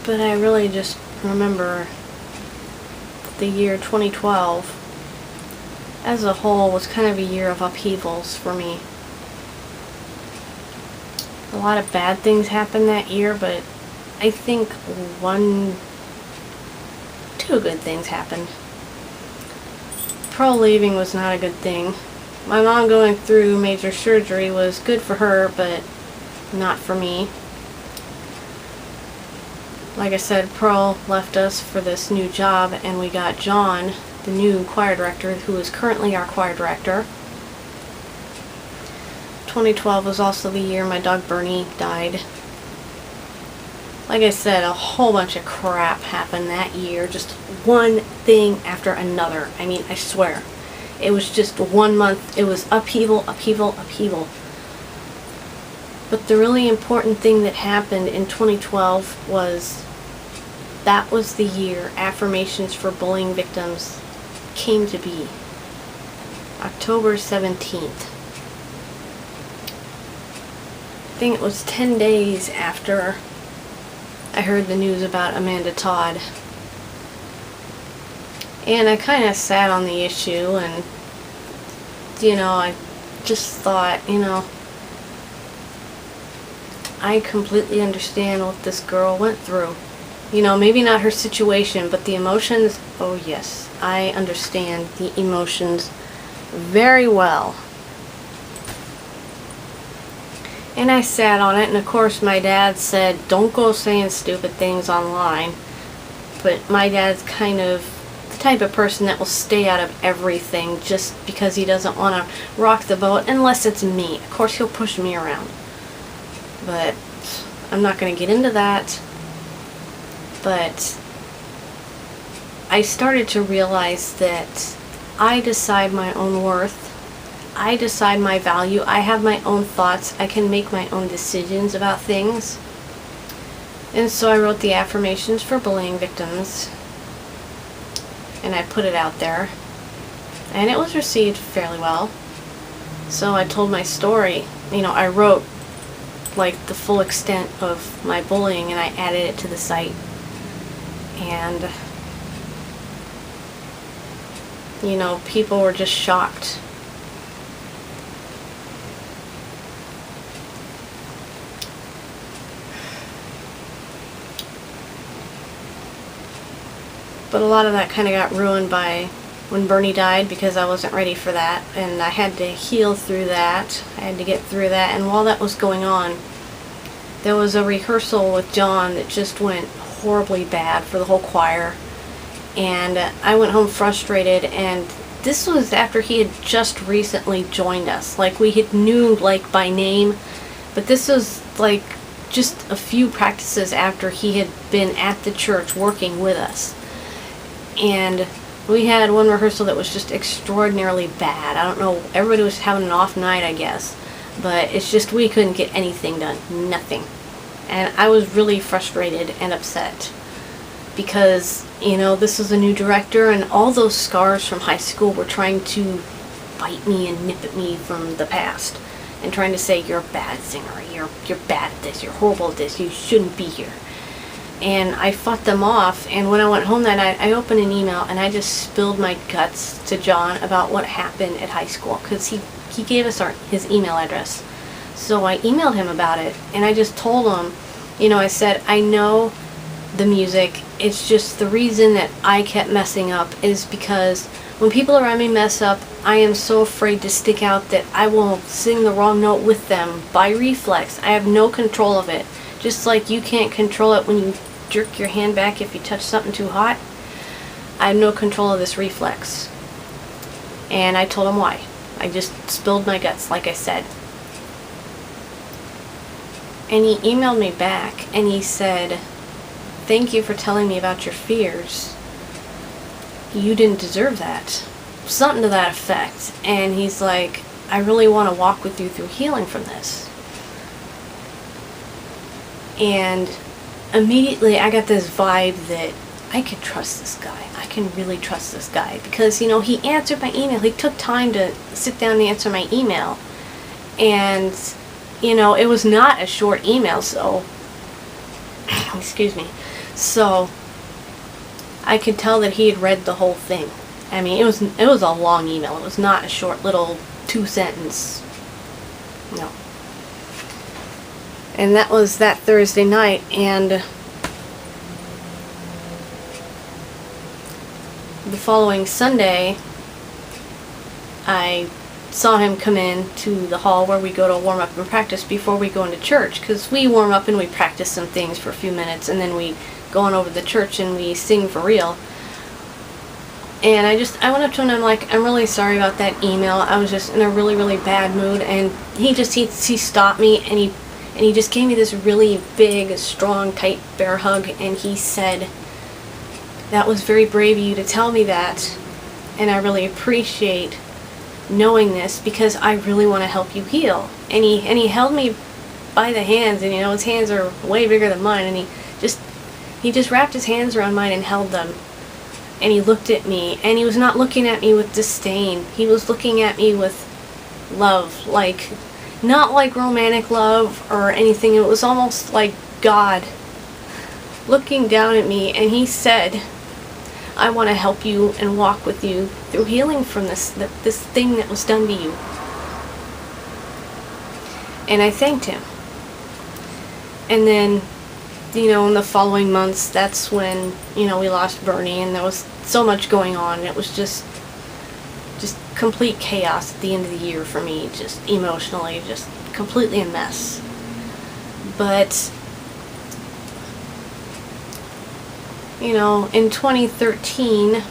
But I really just remember the year 2012 as a whole was kind of a year of upheavals for me. A lot of bad things happened that year, but I think two good things happened. Pearl leaving was not a good thing. My mom going through major surgery was good for her, but not for me. Like I said, Pearl left us for this new job, and we got John, the new choir director, who is currently our choir director. 2012 was also the year my dog Bernie died. Like I said, a whole bunch of crap happened that year. Just one thing after another. I mean, I swear. It was just 1 month. It was upheaval, upheaval, upheaval. But the really important thing that happened in 2012 was that was the year affirmations for bullying victims came to be. October 17th. I think it was 10 days after I heard the news about Amanda Todd. And I kind of sat on the issue, and, I just thought, I completely understand what this girl went through. Maybe not her situation, but the emotions, oh yes, I understand the emotions very well. And I sat on it, and of course my dad said, don't go saying stupid things online. But my dad's kind of the type of person that will stay out of everything just because he doesn't want to rock the boat unless it's me. Of course he'll push me around. But I'm not going to get into that. But I started to realize that I decide my own worth. I decide my value. I have my own thoughts. I can make my own decisions about things. And so I wrote the affirmations for bullying victims. And I put it out there. And it was received fairly well. So I told my story. I wrote the full extent of my bullying, and I added it to the site. And people were just shocked. But a lot of that kind of got ruined by when Bernie died, because I wasn't ready for that, and I had to heal through that. I had to get through that, and while that was going on, there was a rehearsal with John that just went horribly bad for the whole choir, and I went home frustrated. And this was after he had just recently joined us. We had knew by name, but this was just a few practices after he had been at the church working with us. And we had one rehearsal that was just extraordinarily bad. I don't know, everybody was having an off night, I guess. But it's just we couldn't get anything done. Nothing. And I was really frustrated and upset. Because, this was a new director, and all those scars from high school were trying to bite me and nip at me from the past. And trying to say, you're a bad singer, you're bad at this, you're horrible at this, you shouldn't be here. And I fought them off, and when I went home that night, I opened an email, and I just spilled my guts to John about what happened at high school, because he gave us his email address. So I emailed him about it, and I just told him, I said, I know the music, it's just the reason that I kept messing up is because when people around me mess up, I am so afraid to stick out that I will sing the wrong note with them by reflex. I have no control of it. Just like you can't control it when you jerk your hand back if you touch something too hot. I have no control of this reflex. And I told him why. I just spilled my guts, like I said. And he emailed me back, and he said, thank you for telling me about your fears. You didn't deserve that. Something to that effect. And he's like, I really want to walk with you through healing from this. And immediately I got this vibe that I can trust this guy. I can really trust this guy. Because, he answered my email. He took time to sit down and answer my email. And, it was not a short email, so, excuse me. So I could tell that he had read the whole thing. I mean, it was a long email. It was not a short little 2-sentence. No. And that was that Thursday night, and the following Sunday, I saw him come in to the hall where we go to warm up and practice before we go into church, because we warm up and we practice some things for a few minutes, and then we go on over to the church and we sing for real. And I went up to him and I'm like, I'm really sorry about that email. I was just in a really, really bad mood. And he stopped me, and he just gave me this really big, strong, tight bear hug, and he said, that was very brave of you to tell me that, and I really appreciate knowing this, because I really want to help you heal. And he held me by the hands, and his hands are way bigger than mine, and he just wrapped his hands around mine and held them. And he looked at me, and he was not looking at me with disdain. He was looking at me with love, not like romantic love or anything. It was almost like God looking down at me, and he said, I want to help you and walk with you through healing from this thing that was done to you. And I thanked him. And then, in the following months, that's when, we lost Bernie, and there was so much going on. It was just complete chaos at the end of the year for me, just emotionally, just completely a mess. But, in 2013,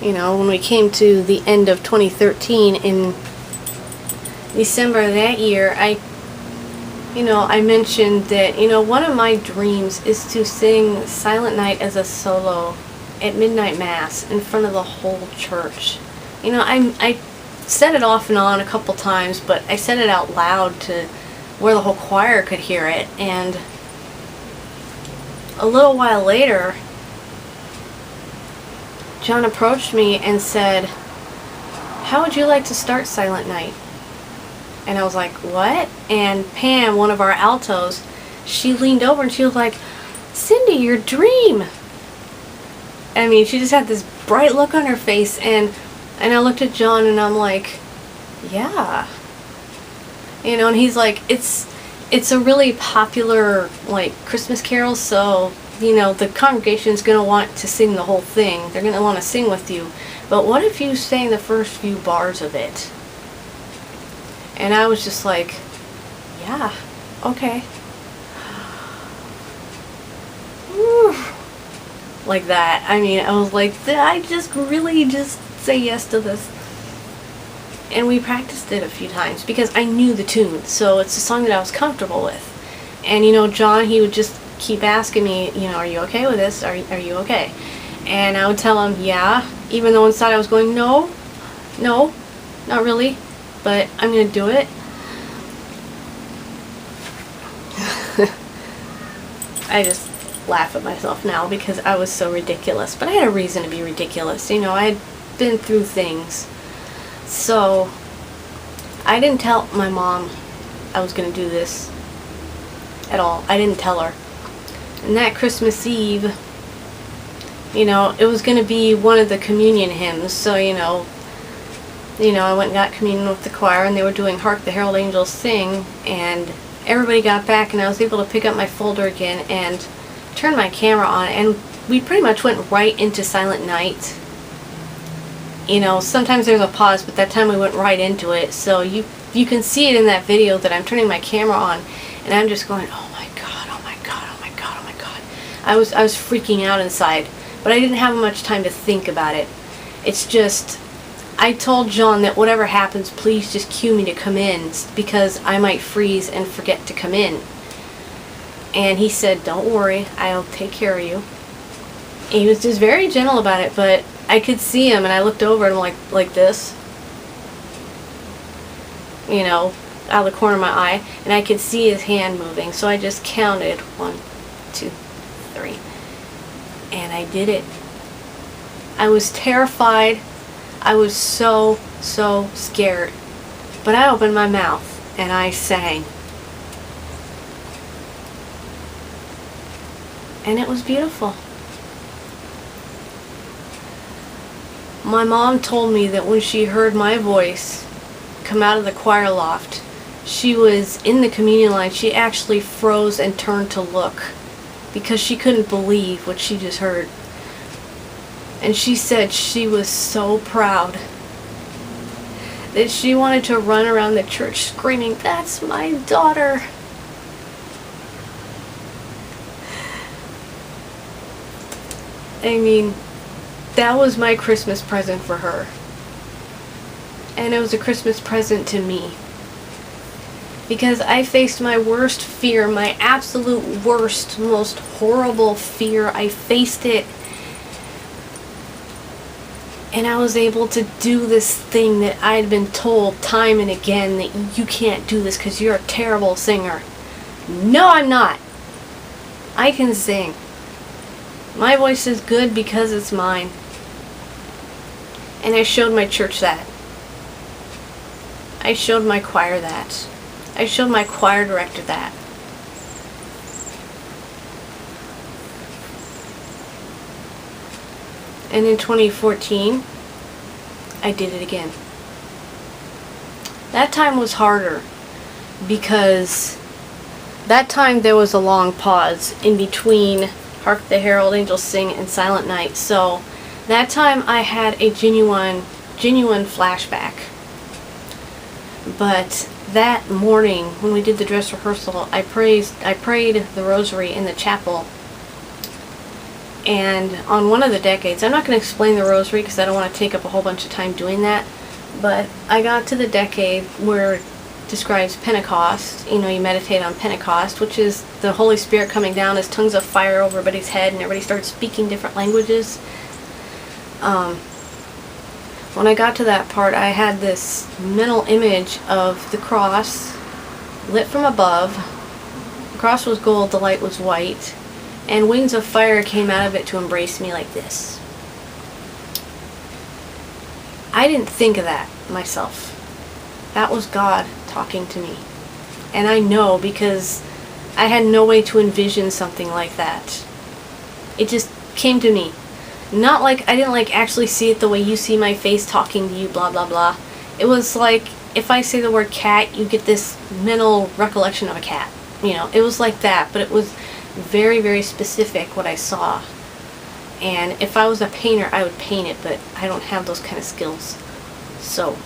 when we came to the end of 2013, in December of that year, I mentioned that, one of my dreams is to sing Silent Night as a solo at midnight mass in front of the whole church. I said it off and on a couple times, but I said it out loud to where the whole choir could hear it. And a little while later, John approached me and said, how would you like to start Silent Night? And I was like, what? And Pam, one of our altos, she leaned over and she was like, Cindy, your dream. I mean, she just had this bright look on her face, and I looked at John and I'm like, yeah. And he's like, it's a really popular, Christmas carol, so, the congregation's going to want to sing the whole thing. They're going to want to sing with you. But what if you sang the first few bars of it? And I was just like, yeah, okay. Like that. I mean, I was like, did I just really just say yes to this? And we practiced it a few times because I knew the tune. So it's a song that I was comfortable with. And, John, he would just keep asking me, are you okay with this? Are you okay? And I would tell him, yeah, even though inside I was going, no, not really. But I'm going to do it. I just laugh at myself now because I was so ridiculous. But I had a reason to be ridiculous. I had been through things. So I didn't tell my mom I was going to do this at all. I didn't tell her. And that Christmas Eve, it was going to be one of the communion hymns. So, I went and got communion with the choir, and they were doing Hark the Herald Angels Sing, and everybody got back, and I was able to pick up my folder again and turn my camera on, and we pretty much went right into Silent Night. Sometimes there's a pause, but that time we went right into it, so you can see it in that video that I'm turning my camera on, and I'm just going, oh my god, oh my god, oh my god, oh my god. I was freaking out inside, but I didn't have much time to think about it. It's just, I told John that whatever happens, please just cue me to come in, because I might freeze and forget to come in. And he said, don't worry, I'll take care of you. And he was just very gentle about it, but I could see him, and I looked over and like this, out of the corner of my eye, and I could see his hand moving, so I just counted 1, 2, 3, and I did it. I was terrified. I was so scared. But I opened my mouth and I sang. And it was beautiful. My mom told me that when she heard my voice come out of the choir loft, she was in the communion line, she actually froze and turned to look because she couldn't believe what she just heard. And she said she was so proud that she wanted to run around the church screaming, "That's my daughter!" I mean, that was my Christmas present for her. And it was a Christmas present to me. Because I faced my worst fear, my absolute worst, most horrible fear. I faced it. And I was able to do this thing that I had been told time and again that you can't do this because you're a terrible singer. No, I'm not. I can sing. My voice is good because it's mine. And I showed my church that. I showed my choir that. I showed my choir director that. And in 2014, I did it again. That time was harder because that time there was a long pause in between Hark the Herald Angels Sing and Silent Night. So that time I had a genuine flashback. But that morning when we did the dress rehearsal, I prayed the rosary in the chapel. And on one of the decades, I'm not going to explain the rosary because I don't want to take up a whole bunch of time doing that, but I got to the decade where it describes Pentecost. You know, you meditate on Pentecost, which is the Holy Spirit coming down as tongues of fire over everybody's head and everybody starts speaking different languages. When I got to that part, I had this mental image of the cross lit from above. The cross was gold, the light was white, and wings of fire came out of it to embrace me like this. I didn't think of that myself. That was God talking to me. And I know because I had no way to envision something like that. It just came to me. Not like, I didn't like actually see it the way you see my face talking to you, blah blah blah. It was like, if I say the word cat, you get this mental recollection of a cat. You know, it was like that, but it was very, very specific what I saw. And if I was a painter, I would paint it, but I don't have those kind of skills. So,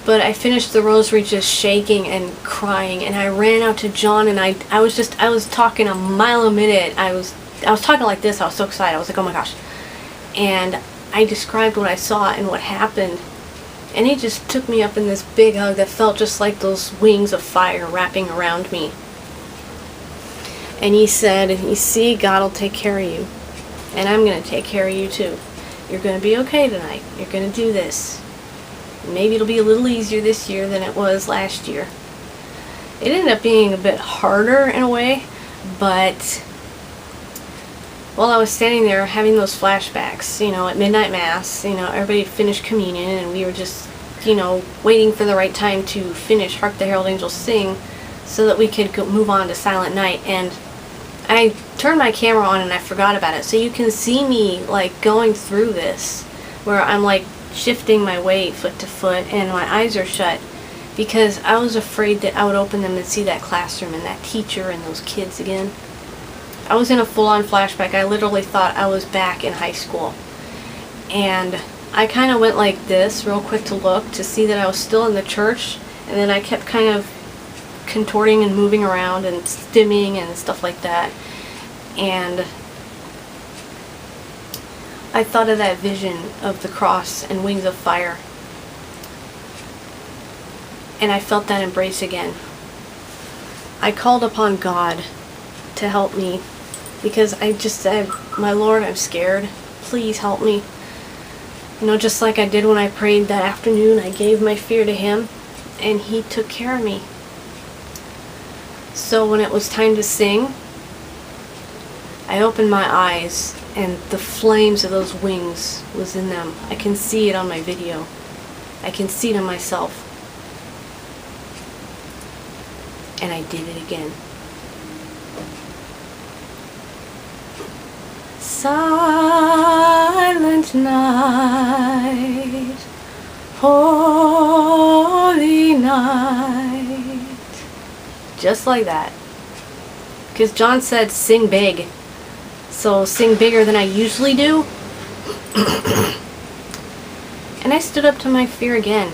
but I finished the rosary just shaking and crying, and I ran out to John, and I was talking a mile a minute. I was talking like this. I was so excited. I was like, oh my gosh. And I described what I saw and what happened. And he just took me up in this big hug that felt just like those wings of fire wrapping around me. And he said, you see, God will take care of you. And I'm going to take care of you too. You're going to be okay tonight. You're going to do this. Maybe it'll be a little easier this year than it was last year. It ended up being a bit harder in a way, but while I was standing there having those flashbacks, you know, at midnight mass, you know, everybody finished communion and we were just, you know, waiting for the right time to finish Hark the Herald Angels Sing so that we could move on to Silent Night. And I turned my camera on and I forgot about it. So you can see me like going through this where I'm like shifting my weight foot to foot and my eyes are shut because I was afraid that I would open them and see that classroom and that teacher and those kids again. I was in a full-on flashback. I literally thought I was back in high school. And I kind of went like this real quick to look to see that I was still in the church, and then I kept kind of contorting and moving around and stimming and stuff like that. And I thought of that vision of the cross and wings of fire. And I felt that embrace again. I called upon God to help me because I just said, my Lord, I'm scared. Please help me. You know, just like I did when I prayed that afternoon, I gave my fear to Him and He took care of me. So when it was time to sing, I opened my eyes and the flames of those wings was in them. I can see it on my video. I can see it on myself. And I did it again. Silent night, holy night. Just like that. Because John said sing big. So sing bigger than I usually do. And I stood up to my fear again.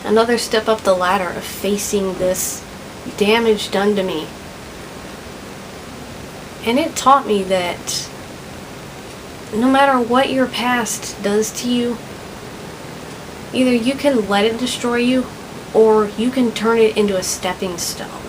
Another step up the ladder of facing this damage done to me. And it taught me that no matter what your past does to you, either you can let it destroy you, or you can turn it into a stepping stone.